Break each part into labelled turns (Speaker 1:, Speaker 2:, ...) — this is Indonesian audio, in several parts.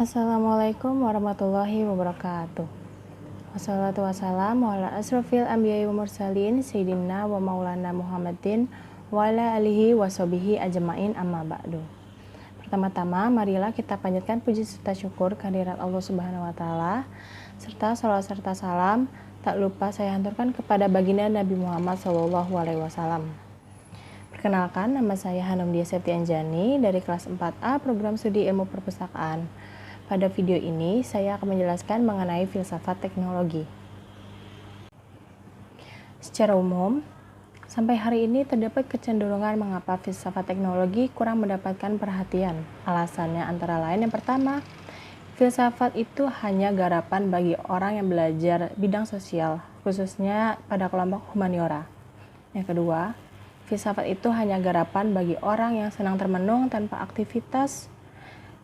Speaker 1: Assalamualaikum warahmatullahi wabarakatuh. Wassalatu wassalamu ala asrofil anbiya'i wa mursalin Sayyidina wa maulana Muhammadin wa ala alihi wa sahbihi ajma'in amma ba'du. Pertama-tama marilah kita panjatkan puji serta syukur kehadirat Allah Subhanahu wa taala serta salawat serta salam tak lupa saya hanturkan kepada baginda Nabi Muhammad sallallahu alaihi wasallam. Perkenalkan, nama saya Hanum Dia Septianjani dari kelas 4A program studi ilmu perpustakaan. Pada video ini, saya akan menjelaskan mengenai filsafat teknologi. Secara umum, sampai hari ini terdapat kecenderungan mengapa filsafat teknologi kurang mendapatkan perhatian. Alasannya antara lain yang pertama, filsafat itu hanya garapan bagi orang yang belajar bidang sosial, khususnya pada kelompok humaniora. Yang kedua, filsafat itu hanya garapan bagi orang yang senang termenung tanpa aktivitas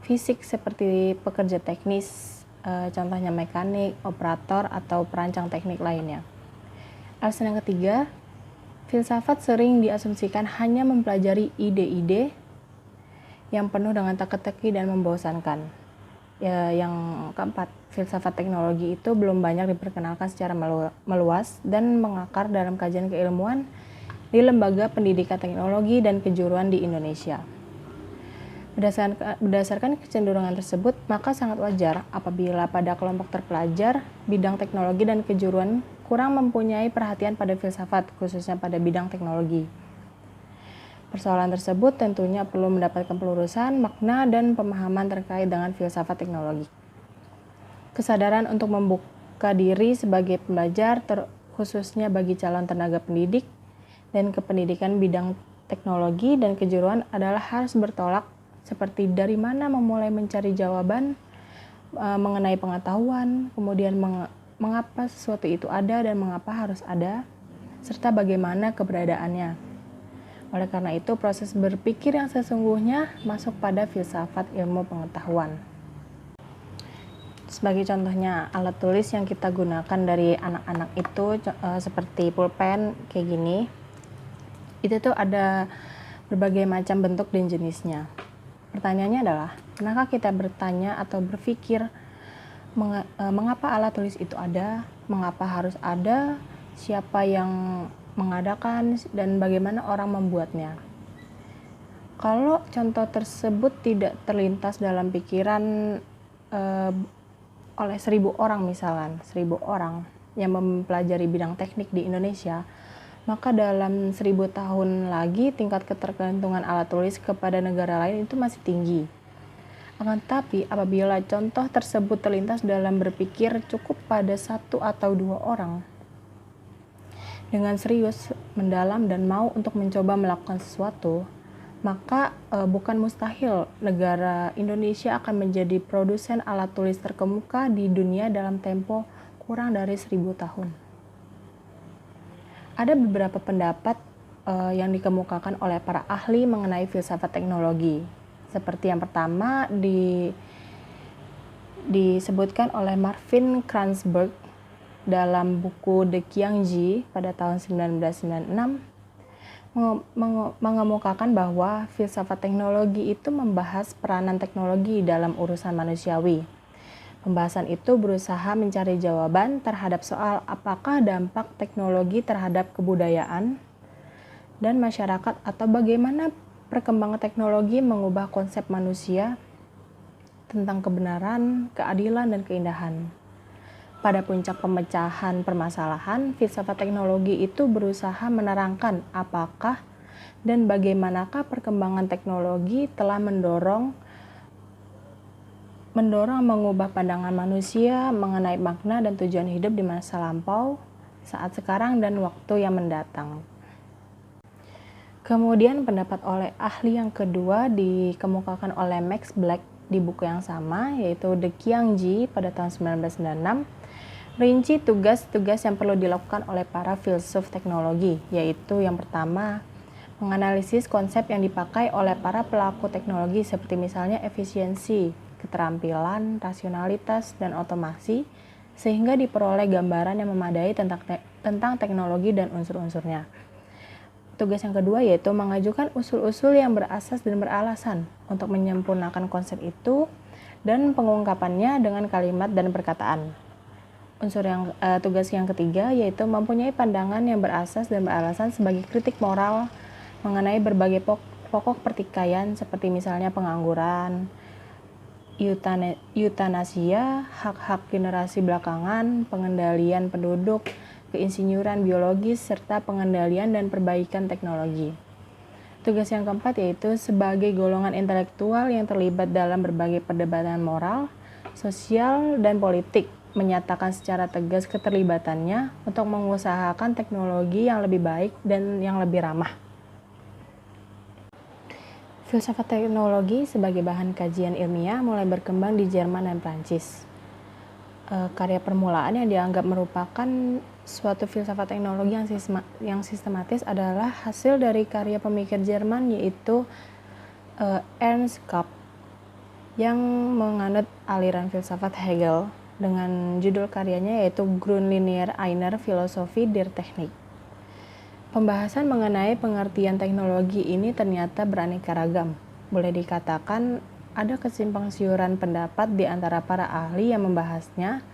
Speaker 1: fisik seperti pekerja teknis, contohnya mekanik, operator, atau perancang teknik lainnya. Alasan yang ketiga, filsafat sering diasumsikan hanya mempelajari ide-ide yang penuh dengan teka-teki dan membosankan. Yang keempat, filsafat teknologi itu belum banyak diperkenalkan secara meluas dan mengakar dalam kajian keilmuan di lembaga pendidikan teknologi dan kejuruan di Indonesia. Berdasarkan kecenderungan tersebut, maka sangat wajar apabila pada kelompok terpelajar bidang teknologi dan kejuruan kurang mempunyai perhatian pada filsafat, khususnya pada bidang teknologi. Persoalan tersebut tentunya perlu mendapatkan pelurusan, makna, dan pemahaman terkait dengan filsafat teknologi. Kesadaran untuk membuka diri sebagai pembelajar, khususnya bagi calon tenaga pendidik dan kependidikan bidang teknologi dan kejuruan adalah harus bertolak seperti dari mana memulai mencari jawaban mengenai pengetahuan, kemudian mengapa sesuatu itu ada dan mengapa harus ada, serta bagaimana keberadaannya. Oleh karena itu, proses berpikir yang sesungguhnya masuk pada filsafat ilmu pengetahuan. Sebagai contohnya, alat tulis yang kita gunakan dari anak-anak itu seperti pulpen kayak gini. Itu tuh ada berbagai macam bentuk dan jenisnya. Pertanyaannya adalah, pernahkah kita bertanya atau berpikir mengapa alat tulis itu ada, mengapa harus ada, siapa yang mengadakan, dan bagaimana orang membuatnya? Kalau contoh tersebut tidak terlintas dalam pikiran oleh 1.000 orang misalkan, 1.000 orang yang mempelajari bidang teknik di Indonesia, maka dalam 1.000 tahun lagi tingkat ketergantungan alat tulis kepada negara lain itu masih tinggi. Akan tetapi apabila contoh tersebut terlintas dalam berpikir cukup pada 1 atau 2 orang dengan serius, mendalam, dan mau untuk mencoba melakukan sesuatu, maka bukan mustahil negara Indonesia akan menjadi produsen alat tulis terkemuka di dunia dalam tempo kurang dari 1.000 tahun. Ada beberapa pendapat yang dikemukakan oleh para ahli mengenai filsafat teknologi. Seperti yang pertama disebutkan oleh Marvin Kranzberg dalam buku The Qiangji pada tahun 1996 mengemukakan bahwa filsafat teknologi itu membahas peranan teknologi dalam urusan manusiawi. Pembahasan itu berusaha mencari jawaban terhadap soal apakah dampak teknologi terhadap kebudayaan dan masyarakat atau bagaimana perkembangan teknologi mengubah konsep manusia tentang kebenaran, keadilan, dan keindahan. Pada puncak pemecahan permasalahan, filsafat teknologi itu berusaha menerangkan apakah dan bagaimanakah perkembangan teknologi telah mendorong mengubah pandangan manusia mengenai makna dan tujuan hidup di masa lampau, saat sekarang, dan waktu yang mendatang. Kemudian pendapat oleh ahli yang kedua dikemukakan oleh Max Black di buku yang sama, yaitu The Qiangji pada tahun 1996, merinci tugas-tugas yang perlu dilakukan oleh para filsuf teknologi, yaitu yang pertama, menganalisis konsep yang dipakai oleh para pelaku teknologi seperti misalnya efisiensi, keterampilan, rasionalitas, dan otomasi, sehingga diperoleh gambaran yang memadai tentang teknologi dan unsur-unsurnya. Tugas yang kedua yaitu mengajukan usul-usul yang berasas dan beralasan untuk menyempurnakan konsep itu dan pengungkapannya dengan kalimat dan perkataan. Tugas yang ketiga yaitu mempunyai pandangan yang berasas dan beralasan sebagai kritik moral mengenai berbagai pokok pertikaian seperti misalnya pengangguran, eutanasia, hak-hak generasi belakangan, pengendalian penduduk, keinsinyuran biologis, serta pengendalian dan perbaikan teknologi. Tugas yang keempat yaitu sebagai golongan intelektual yang terlibat dalam berbagai perdebatan moral, sosial, dan politik, menyatakan secara tegas keterlibatannya untuk mengusahakan teknologi yang lebih baik dan yang lebih ramah. Filsafat teknologi sebagai bahan kajian ilmiah mulai berkembang di Jerman dan Prancis. Karya permulaan yang dianggap merupakan suatu filsafat teknologi yang sistematis adalah hasil dari karya pemikir Jerman yaitu Ernst Kapp yang menganut aliran filsafat Hegel dengan judul karyanya yaitu Grundlinien einer Philosophie der Technik. Pembahasan mengenai pengertian teknologi ini ternyata beraneka ragam. Boleh dikatakan ada kesimpangsiuran pendapat di antara para ahli yang membahasnya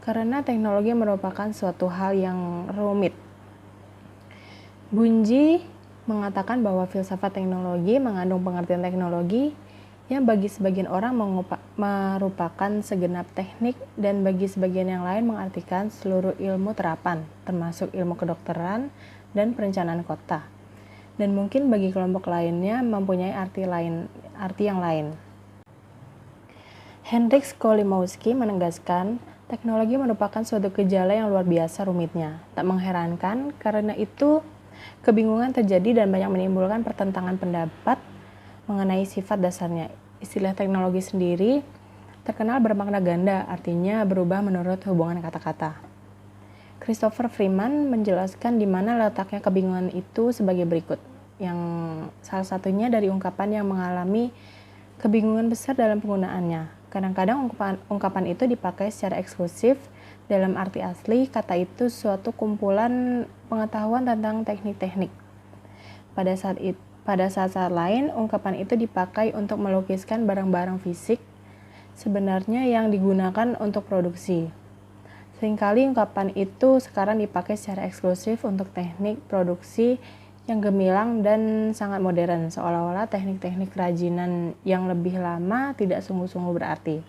Speaker 1: karena teknologi merupakan suatu hal yang rumit. Bunji mengatakan bahwa filsafat teknologi mengandung pengertian teknologi yang bagi sebagian orang merupakan segenap teknik dan bagi sebagian yang lain mengartikan seluruh ilmu terapan, termasuk ilmu kedokteran dan perencanaan kota. Dan mungkin bagi kelompok lainnya mempunyai arti yang lain. Henryk Skolimowski menegaskan, teknologi merupakan suatu gejala yang luar biasa rumitnya. Tak mengherankan, karena itu kebingungan terjadi dan banyak menimbulkan pertentangan pendapat mengenai sifat dasarnya. Istilah teknologi sendiri terkenal bermakna ganda, artinya berubah menurut hubungan kata-kata. Christopher Freeman menjelaskan di mana letaknya kebingungan itu sebagai berikut. Yang salah satunya dari ungkapan yang mengalami kebingungan besar dalam penggunaannya. Kadang-kadang ungkapan itu dipakai secara eksklusif. Dalam arti asli, kata itu suatu kumpulan pengetahuan tentang teknik-teknik. Pada saat-saat lain, ungkapan itu dipakai untuk melukiskan barang-barang fisik sebenarnya yang digunakan untuk produksi. Seringkali ungkapan itu sekarang dipakai secara eksklusif untuk teknik produksi yang gemilang dan sangat modern, seolah-olah teknik-teknik kerajinan yang lebih lama tidak sungguh-sungguh berarti.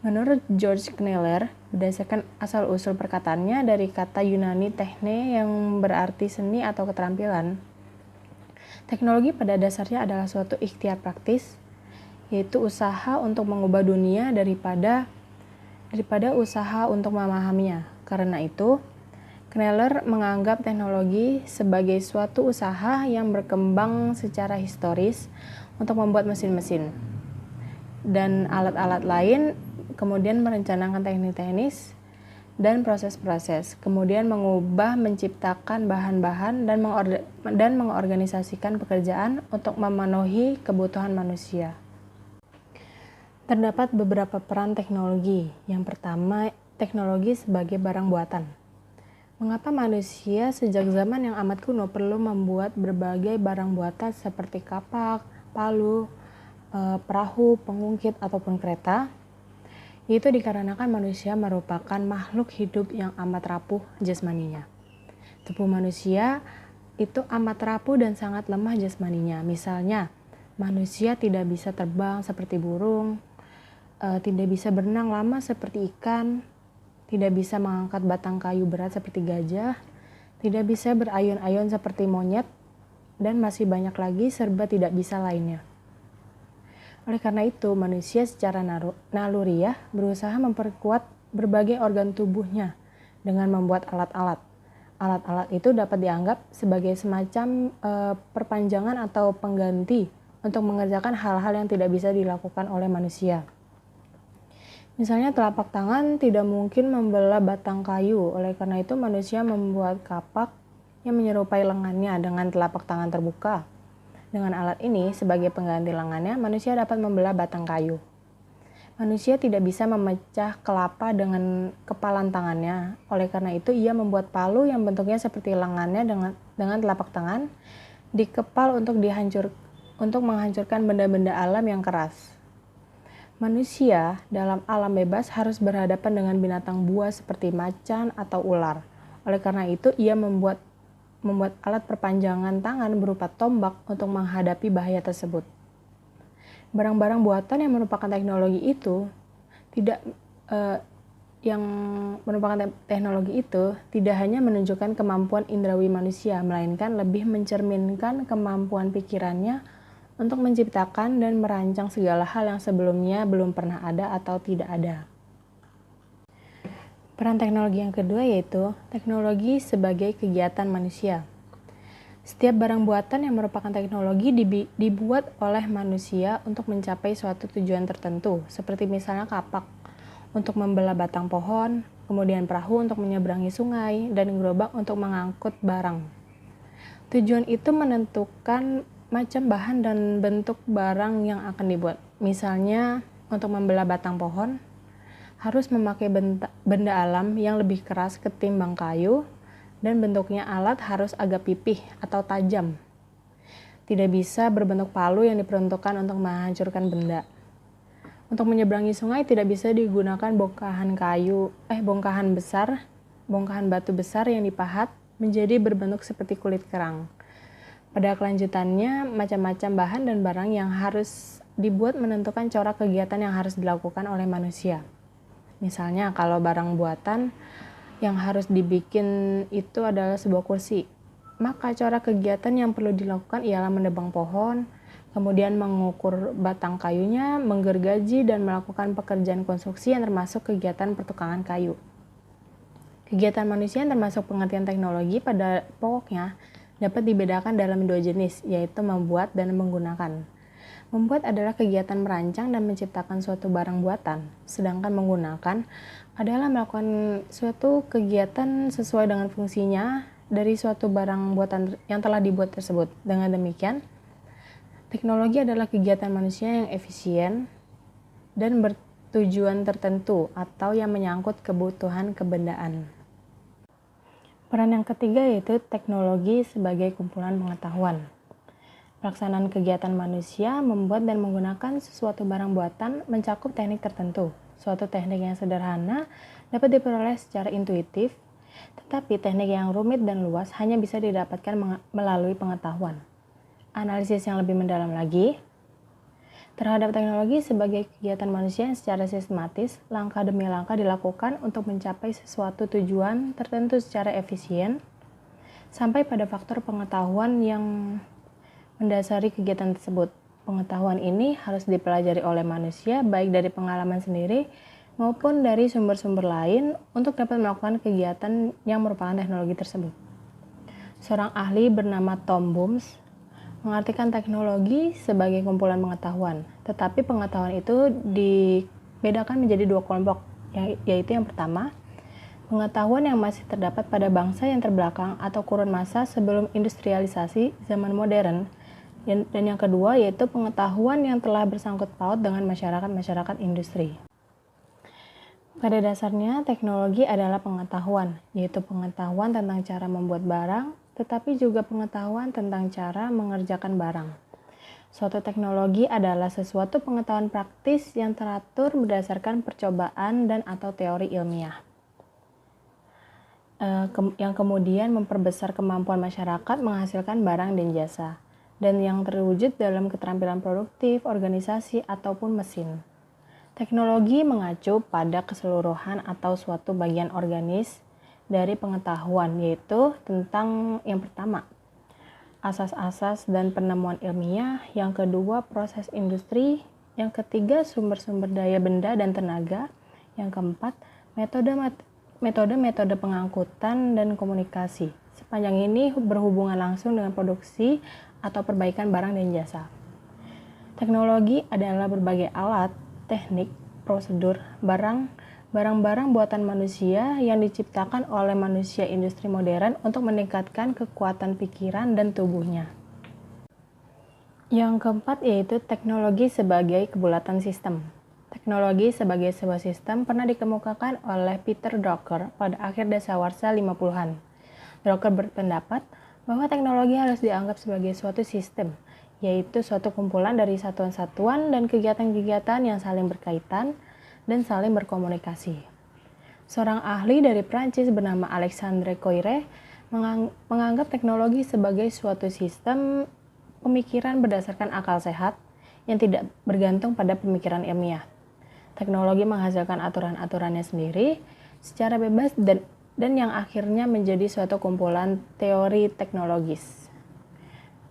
Speaker 1: Menurut George Kneller, berdasarkan asal-usul perkataannya dari kata Yunani techne yang berarti seni atau keterampilan, teknologi pada dasarnya adalah suatu ikhtiar praktis, yaitu usaha untuk mengubah dunia daripada usaha untuk memahaminya. Karena itu, Kneller menganggap teknologi sebagai suatu usaha yang berkembang secara historis untuk membuat mesin-mesin dan alat-alat lain, kemudian merencanakan teknik-teknis dan proses-proses, kemudian mengubah, menciptakan bahan-bahan dan mengorganisasikan pekerjaan untuk memenuhi kebutuhan manusia. Terdapat beberapa peran teknologi. Yang pertama, teknologi sebagai barang buatan. Mengapa manusia sejak zaman yang amat kuno perlu membuat berbagai barang buatan seperti kapak, palu, perahu, pengungkit, ataupun kereta? Itu dikarenakan manusia merupakan makhluk hidup yang amat rapuh jasmaninya. Tubuh manusia itu amat rapuh dan sangat lemah jasmaninya. Misalnya, manusia tidak bisa terbang seperti burung, tidak bisa berenang lama seperti ikan, tidak bisa mengangkat batang kayu berat seperti gajah, tidak bisa berayun-ayun seperti monyet, dan masih banyak lagi serba tidak bisa lainnya. Oleh karena itu, manusia secara naluriah berusaha memperkuat berbagai organ tubuhnya dengan membuat alat-alat. Alat-alat itu dapat dianggap sebagai semacam perpanjangan atau pengganti untuk mengerjakan hal-hal yang tidak bisa dilakukan oleh manusia. Misalnya telapak tangan tidak mungkin membelah batang kayu, oleh karena itu manusia membuat kapak yang menyerupai lengannya dengan telapak tangan terbuka. Dengan alat ini sebagai pengganti lengannya, manusia dapat membelah batang kayu. Manusia tidak bisa memecah kelapa dengan kepalan tangannya, oleh karena itu ia membuat palu yang bentuknya seperti lengannya dengan telapak tangan dikepal untuk menghancurkan benda-benda alam yang keras. Manusia dalam alam bebas harus berhadapan dengan binatang buas seperti macan atau ular. Oleh karena itu, ia membuat alat perpanjangan tangan berupa tombak untuk menghadapi bahaya tersebut. Barang-barang buatan yang merupakan teknologi itu tidak hanya menunjukkan kemampuan indrawi manusia, melainkan lebih mencerminkan kemampuan pikirannya untuk menciptakan dan merancang segala hal yang sebelumnya belum pernah ada atau tidak ada. Peran teknologi yang kedua yaitu teknologi sebagai kegiatan manusia. Setiap barang buatan yang merupakan teknologi dibuat oleh manusia untuk mencapai suatu tujuan tertentu, seperti misalnya kapak untuk membelah batang pohon, kemudian perahu untuk menyeberangi sungai, dan gerobak untuk mengangkut barang. Tujuan itu menentukan macam bahan dan bentuk barang yang akan dibuat. Misalnya, untuk membelah batang pohon, harus memakai benda alam yang lebih keras ketimbang kayu, dan bentuknya alat harus agak pipih atau tajam. Tidak bisa berbentuk palu yang diperuntukkan untuk menghancurkan benda. Untuk menyeberangi sungai tidak bisa digunakan bongkahan batu besar yang dipahat menjadi berbentuk seperti kulit kerang. Pada kelanjutannya, macam-macam bahan dan barang yang harus dibuat menentukan corak kegiatan yang harus dilakukan oleh manusia. Misalnya, kalau barang buatan yang harus dibikin itu adalah sebuah kursi, maka corak kegiatan yang perlu dilakukan ialah menebang pohon, kemudian mengukur batang kayunya, menggergaji, dan melakukan pekerjaan konstruksi yang termasuk kegiatan pertukangan kayu. Kegiatan manusia yang termasuk pengertian teknologi pada pokoknya dapat dibedakan dalam dua jenis, yaitu membuat dan menggunakan. Membuat adalah kegiatan merancang dan menciptakan suatu barang buatan, sedangkan menggunakan adalah melakukan suatu kegiatan sesuai dengan fungsinya dari suatu barang buatan yang telah dibuat tersebut. Dengan demikian, teknologi adalah kegiatan manusia yang efisien dan bertujuan tertentu atau yang menyangkut kebutuhan kebendaan. Peran yang ketiga yaitu teknologi sebagai kumpulan pengetahuan. Pelaksanaan kegiatan manusia membuat dan menggunakan sesuatu barang buatan mencakup teknik tertentu. Suatu teknik yang sederhana dapat diperoleh secara intuitif, tetapi teknik yang rumit dan luas hanya bisa didapatkan melalui pengetahuan. Analisis yang lebih mendalam lagi terhadap teknologi sebagai kegiatan manusia yang secara sistematis, langkah demi langkah dilakukan untuk mencapai sesuatu tujuan tertentu secara efisien, sampai pada faktor pengetahuan yang mendasari kegiatan tersebut. Pengetahuan ini harus dipelajari oleh manusia baik dari pengalaman sendiri maupun dari sumber-sumber lain untuk dapat melakukan kegiatan yang merupakan teknologi tersebut. Seorang ahli bernama Tom Booms mengartikan teknologi sebagai kumpulan pengetahuan, tetapi pengetahuan itu dibedakan menjadi dua kelompok, yaitu yang pertama, pengetahuan yang masih terdapat pada bangsa yang terbelakang atau kurun masa sebelum industrialisasi zaman modern, dan yang kedua yaitu pengetahuan yang telah bersangkut paut dengan masyarakat industri. Pada dasarnya, teknologi adalah pengetahuan, yaitu pengetahuan tentang cara membuat barang, tetapi juga pengetahuan tentang cara mengerjakan barang. Suatu teknologi adalah sesuatu pengetahuan praktis yang teratur berdasarkan percobaan dan atau teori ilmiah, yang kemudian memperbesar kemampuan masyarakat menghasilkan barang dan jasa, dan yang terwujud dalam keterampilan produktif, organisasi, ataupun mesin. Teknologi mengacu pada keseluruhan atau suatu bagian organis dari pengetahuan, yaitu tentang yang pertama, asas-asas dan penemuan ilmiah, yang kedua, proses industri, yang ketiga, sumber-sumber daya benda dan tenaga, yang keempat, metode-metode pengangkutan dan komunikasi. Sepanjang ini berhubungan langsung dengan produksi atau perbaikan barang dan jasa. Teknologi adalah berbagai alat, teknik, prosedur, barang-barang buatan manusia yang diciptakan oleh manusia industri modern untuk meningkatkan kekuatan pikiran dan tubuhnya. Yang keempat yaitu teknologi sebagai kebulatan sistem. Teknologi sebagai sebuah sistem pernah dikemukakan oleh Peter Drucker pada akhir dasawarsa 50-an. Drucker berpendapat bahwa teknologi harus dianggap sebagai suatu sistem yaitu suatu kumpulan dari satuan-satuan dan kegiatan-kegiatan yang saling berkaitan dan saling berkomunikasi. Seorang ahli dari Prancis bernama Alexandre Koyré menganggap teknologi sebagai suatu sistem pemikiran berdasarkan akal sehat yang tidak bergantung pada pemikiran ilmiah. Teknologi menghasilkan aturan-aturannya sendiri secara bebas dan yang akhirnya menjadi suatu kumpulan teori teknologis.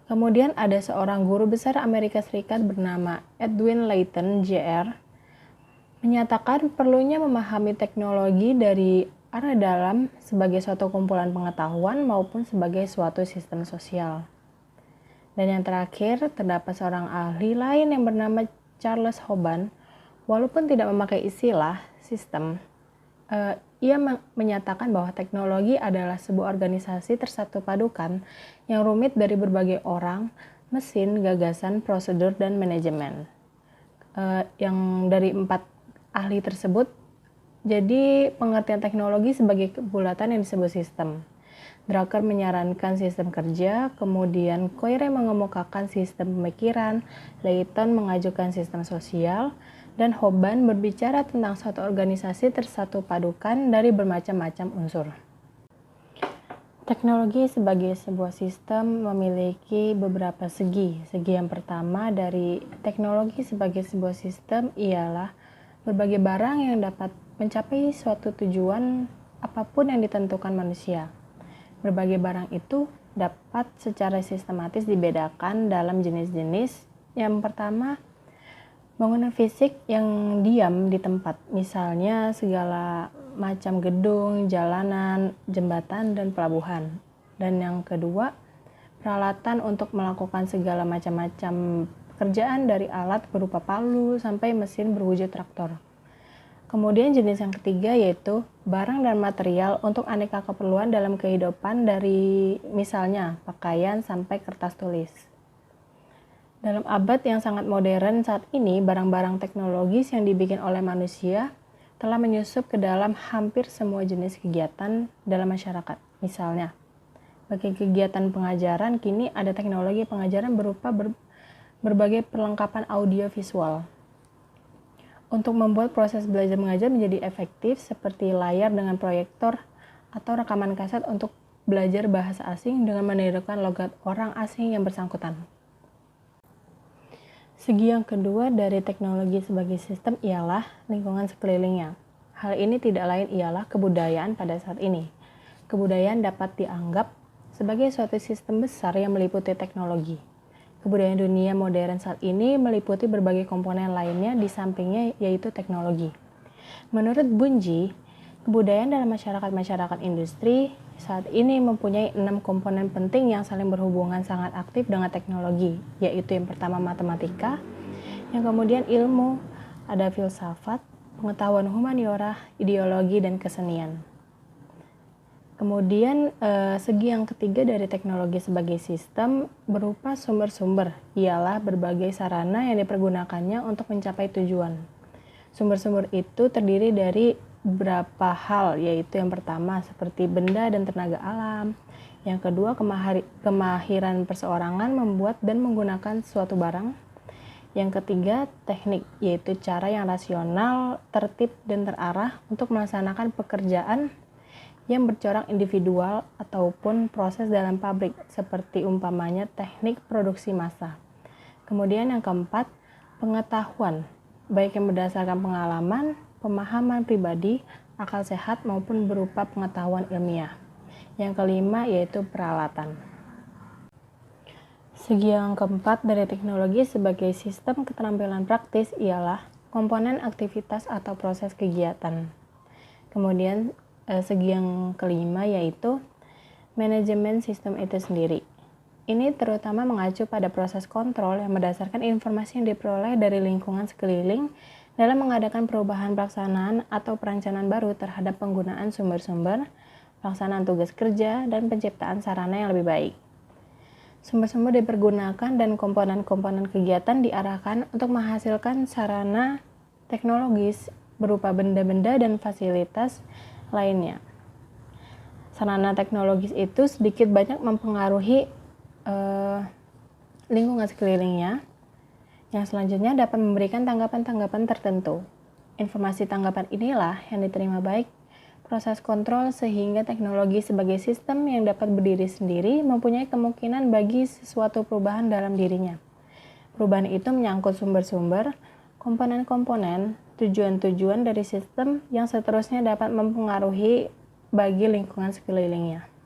Speaker 1: Kemudian ada seorang guru besar Amerika Serikat bernama Edwin Layton, Jr., menyatakan perlunya memahami teknologi dari arah dalam sebagai suatu kumpulan pengetahuan maupun sebagai suatu sistem sosial. Dan yang terakhir, terdapat seorang ahli lain yang bernama Charles Hoban. Walaupun tidak memakai istilah sistem, ia menyatakan bahwa teknologi adalah sebuah organisasi tersatu padukan yang rumit dari berbagai orang, mesin, gagasan, prosedur, dan manajemen. Yang dari 4 ahli tersebut, jadi pengertian teknologi sebagai bulatan yang disebut sistem. Drucker menyarankan sistem kerja, kemudian Koyré mengemukakan sistem pemikiran, Layton mengajukan sistem sosial, dan Hoban berbicara tentang suatu organisasi tersatu padukan dari bermacam-macam unsur. Teknologi sebagai sebuah sistem memiliki beberapa segi. Segi yang pertama dari teknologi sebagai sebuah sistem ialah berbagai barang yang dapat mencapai suatu tujuan apapun yang ditentukan manusia. Berbagai barang itu dapat secara sistematis dibedakan dalam jenis-jenis. Yang pertama, bangunan fisik yang diam di tempat, misalnya segala macam gedung, jalanan, jembatan, dan pelabuhan. Dan yang kedua, peralatan untuk melakukan segala macam pekerjaan dari alat berupa palu sampai mesin berwujud traktor. Kemudian jenis yang ketiga yaitu barang dan material untuk aneka keperluan dalam kehidupan dari misalnya pakaian sampai kertas tulis. Dalam abad yang sangat modern saat ini, barang-barang teknologis yang dibikin oleh manusia telah menyusup ke dalam hampir semua jenis kegiatan dalam masyarakat. Misalnya, bagi kegiatan pengajaran, kini ada teknologi pengajaran berupa berbagai perlengkapan audio visual. Untuk membuat proses belajar mengajar menjadi efektif seperti layar dengan proyektor atau rekaman kaset untuk belajar bahasa asing dengan menirukan logat orang asing yang bersangkutan. Segi yang kedua dari teknologi sebagai sistem ialah lingkungan sekelilingnya. Hal ini tidak lain ialah kebudayaan pada saat ini. Kebudayaan dapat dianggap sebagai suatu sistem besar yang meliputi teknologi. Kebudayaan dunia modern saat ini meliputi berbagai komponen lainnya di sampingnya yaitu teknologi. Menurut Bunji, kebudayaan dalam masyarakat industri saat ini mempunyai 6 komponen penting yang saling berhubungan sangat aktif dengan teknologi, yaitu yang pertama matematika, yang kemudian ilmu, ada filsafat, pengetahuan humaniora, ideologi, dan kesenian. Kemudian segi yang ketiga dari teknologi sebagai sistem berupa sumber-sumber, ialah berbagai sarana yang dipergunakannya untuk mencapai tujuan. Sumber-sumber itu terdiri dari beberapa hal, yaitu yang pertama seperti benda dan tenaga alam, yang kedua kemahiran perseorangan membuat dan menggunakan suatu barang, yang ketiga teknik, yaitu cara yang rasional, tertib, dan terarah untuk melaksanakan pekerjaan yang bercorak individual ataupun proses dalam pabrik, seperti umpamanya teknik produksi massal. Kemudian yang keempat, pengetahuan, baik yang berdasarkan pengalaman, pemahaman pribadi, akal sehat maupun berupa pengetahuan ilmiah. Yang kelima yaitu peralatan. Segi yang keempat dari teknologi sebagai sistem keterampilan praktis ialah komponen aktivitas atau proses kegiatan. Kemudian segi yang kelima yaitu manajemen sistem itu sendiri. Ini terutama mengacu pada proses kontrol yang berdasarkan informasi yang diperoleh dari lingkungan sekeliling dalam mengadakan perubahan pelaksanaan atau perencanaan baru terhadap penggunaan sumber-sumber, pelaksanaan tugas kerja, dan penciptaan sarana yang lebih baik. Sumber-sumber dipergunakan dan komponen-komponen kegiatan diarahkan untuk menghasilkan sarana teknologis berupa benda-benda dan fasilitas lainnya. Sarana teknologis itu sedikit banyak mempengaruhi lingkungan sekelilingnya. Yang selanjutnya dapat memberikan tanggapan-tanggapan tertentu. Informasi tanggapan inilah yang diterima baik proses kontrol sehingga teknologi sebagai sistem yang dapat berdiri sendiri mempunyai kemungkinan bagi sesuatu perubahan dalam dirinya. Perubahan itu menyangkut sumber-sumber, komponen-komponen, tujuan-tujuan dari sistem yang seterusnya dapat mempengaruhi bagi lingkungan sekelilingnya.